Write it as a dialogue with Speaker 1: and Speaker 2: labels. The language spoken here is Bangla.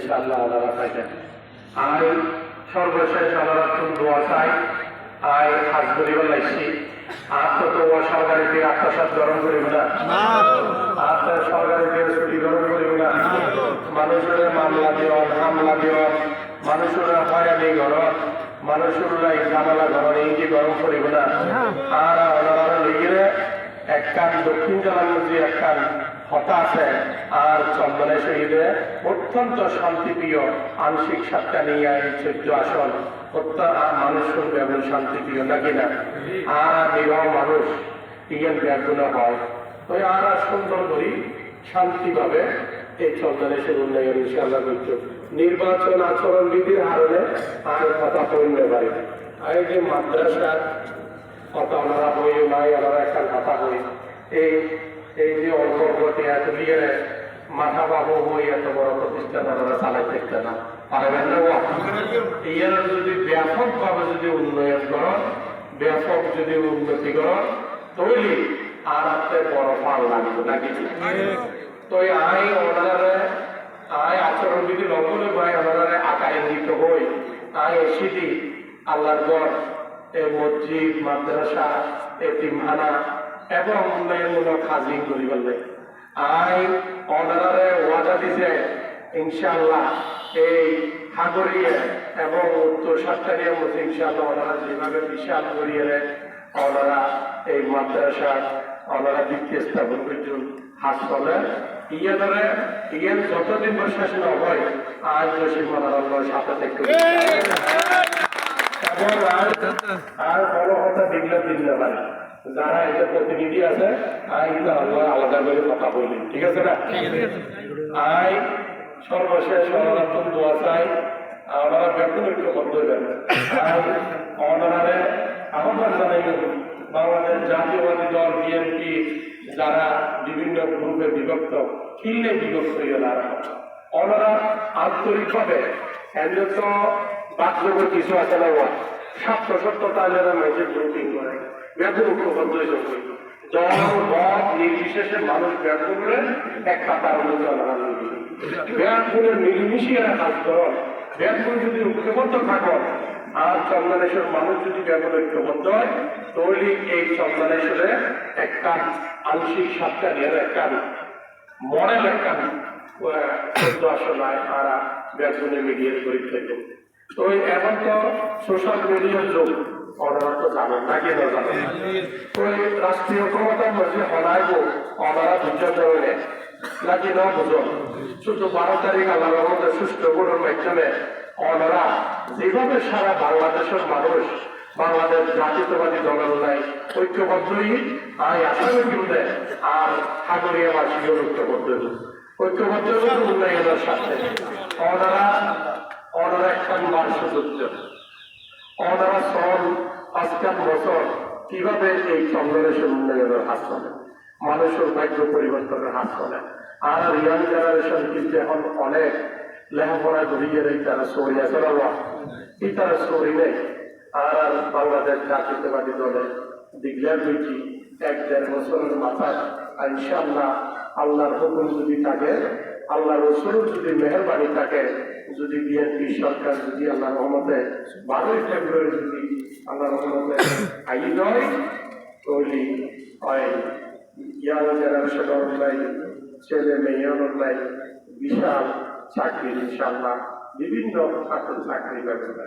Speaker 1: ইনশাআল্লাহ ওনারা থাকেন। আর সর্বশেষ ওনারা দোয়া চাই আয় হাজ করিবার লাগছি আর তো সরকারিতে আত্মসাৎ গরম করিব না, আর সরকারিতে ছুটি গরম করিব না, মানুষের মামলা দেওয়ান হামলা দেওয়ান মানুষের হয়রানি ঘরত মানুষের ঝামেলা ঘর এই যে গরম করিব না। আর ওনারা লিগিরে একখান দক্ষিণ জেলার মধ্যে একখান হতা আছে আর চন্দনে শহীদে অত্যন্ত শান্তিপ্রিয় আংশিক সাতটা নিয়ে এই 14 আসন মানুষের ব্যবহার শান্তিপ্রিয় নাকি না। আর নিরহ মানুষ ইগেন ব্যাগুলো হয় ওই আর সুন্দর করি শান্তিভাবে এই চন্দনেশের উন্নয়ন ইনশাআল্লাহ করছো। নির্বাচন আচরণ বিধির হারণে আর কথা পড়লে পারি এই যে মাদ্রাসার কথা ওনারা বই নাই ওনারা একটা কথা বই এই যে অল্প অল্পটি এত দিয়ে মাথা বাবু বই এত বড় প্রতিষ্ঠান ওনারা চালাই থাকতে না পারবেন না। এর যদি ব্যাপকভাবে যদি উন্নয়ন করেন ব্যাপক যদি উন্নতি করেন তৈরি আর আপনার বড় ফল লাগবে নাকি। তো আই ওনারা আয় আচরণ বিধি লঙ্ঘনে ভাই ওনারা আকারে দিত হই আয় এসিদি আল্লাহর ঘর এই মসজিদ মাদ্রাসা এতিমখানা এবং উন্নয়নমূলক হাজিং করি বললে আই অনারে ওয়াদা দিছে ইনশাআল্লাহ এই হাগরিয়ে এবং উত্তর সাতটারিয়া মধ্যে ইনশাআল্লাহ ওনারা যেভাবে বিশাল করিয়ে ওনারা এই মাদ্রাসা ওনারা দ্বিতীয় স্থাপন করছেন হাসপাতালে ইয়ে ধরে ইয়ে যতদিন শেষ না হয় আজ জসিম ওনার সাথে দেখতে আর বড় কথা দিলে পারে যারা এদের প্রতিনিধি আছে আলাদা করে কথা বলি ঠিক আছে না। আই সর্বশেষ সনাতন দোয়া চাই ওনারা ব্যক্তি বন্ধ হইবেন ওনারা আহ্বান জানাই বাংলাদেশ জাতীয়বাদী দল বিএনপি যারা বিভিন্ন গ্রুপে বিভক্ত কিনলে বিভক্ত হয়ে গেল ওনারা আন্তরিকভাবে এমনি তো বাকযোগের কিছু আছে না সত্য তাহলে মেয়েদের গ্রুপিং করে ব্যাপক ঐক্যবদ্ধ দল মত নির্বিশেষে মানুষ ব্যাপক করে এক খাতার ব্যাপকের মিলিমিশি এরা কাজ করেন ব্যাপক যদি ঐক্যবদ্ধ থাকেন আর চন্দনেশ্বর মানুষ যদি ব্যাপক ঐক্যবদ্ধ হয় তাহলে এই চন্দনেশ্বরে একটা আংশিক সাতটা নিয়ে একটা মডেল একটা 14 আসন আর ব্যাপনে মিডিয়ার গরিব থেকে। তো এখন তো সোশ্যাল মিডিয়ার যুগ ওনারা তো জানেন না কি না জানেন ওই রাষ্ট্রীয় ক্ষমতার মধ্যে হলাইব ওনারা দুজন ধরনের নাকি না বুঝুন শুধু 12 তারিখ আল্লাহ আমাদের সুস্থ করার মাধ্যমে ওনারা যেভাবে সারা বাংলাদেশের মানুষ বাংলাদেশ জাতীয়তাবাদী দলের নাই ঐক্যবদ্ধই আয় আসামের বিরুদ্ধে আর সাগরিয়াবাসীও ঐক্যবদ্ধ ঐক্যবদ্ধ উন্নয়নের সাথে ওনারা একটা বার্ষযুদ্ধ ওনারা সল 5 বছর কিভাবে এই চন্দ্রেশ্বর উন্নয়নের হাত চলে মানুষের ভাগ্য পরিবর্তনের হাত চলে আর ইয়াং জেনারেশন কিন্তু এখন অনেক লেখাপড়া ঘুরিয়ে তারা সরি আছে এই তারা সরি নেই আর বাংলাদেশ জাতীয়তাবাদী দলের ডিক্লেয়ার হয়েছি 1-1.5 বছরের মাথায় ইনশাআল্লাহ আল্লাহর হুকুম যদি থাকে আল্লাহ রসুলের যদি মেহরবানি থাকে যদি বিএনপি সরকার যদি আল্লাহ রহমতে 12 ফেব্রুয়ারি যদি আল্লাহ রহমতে আই নয় তাহলে ইয়াং জেনারেশন অনুযায়ী ছেলে মেয়ে অনুযায়ী বিশাল চাকরি ইনশাআল্লাহ বিভিন্ন ছাত্র চাকরি ব্যবস্থা